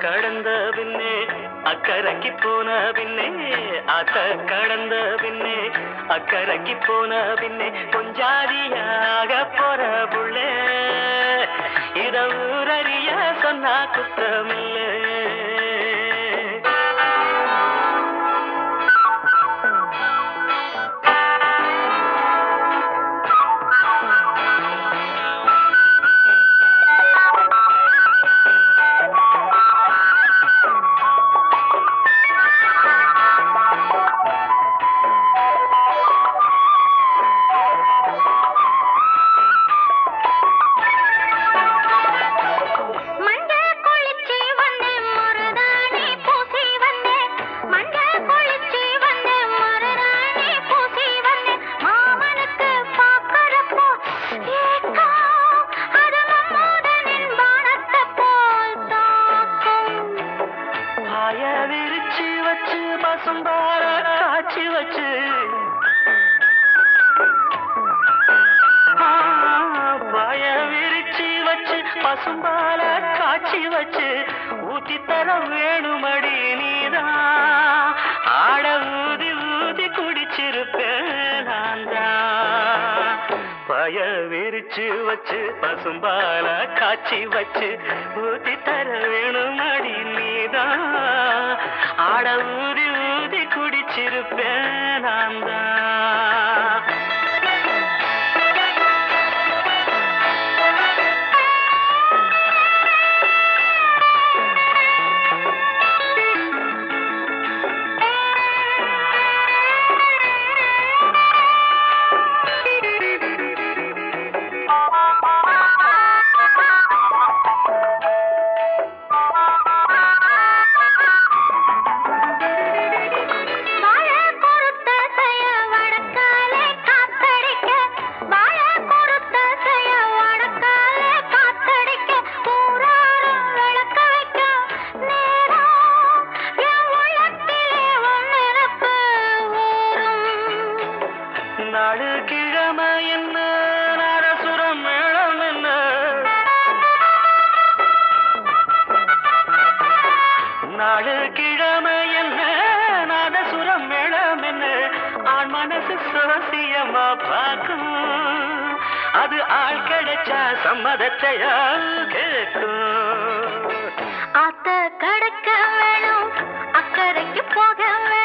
கடந்த பின்னே அக்கறைக்கு போன பின்னே ஆத்த கடந்த பின்னே அக்கறைக்கு போன பின்னே கொஞ்சாதியாக போற புள்ளே இத ஊரறிய சொன்னா குத்தமில்லை. விரிச்சு வச்சு பசும்பால காய்ச்சி வச்சு பாய விரிச்சு வச்சு பசும்பால காய்ச்சி வச்சு ஊத்தி தர வேணுமடி நீதான் ஆட ஊதி ஊதி குடிச்சிருப்பேன் நான் தான். பாய விரிச்சு வச்சு பசும்பால காய்ச்சி வச்சு ஊத்தி தர வேணுமடி நீதான் ஆட ஊதி ஊதி குடிச்சிருப்பேன் நான் தான். நாடு கிழமை என்ன நரசுரம் மேளம் என்ன நாடு கிழமை என்ன நாதசுரம் மேளம் என்ன ஆண் மனசு சோசியமா பார்க்கும் அது ஆள் கிடைச்சா சம்மதத்தையா கேட்கும். ஆத்த கடக்க வேணும் அக்கறைக்கு போக வேணும்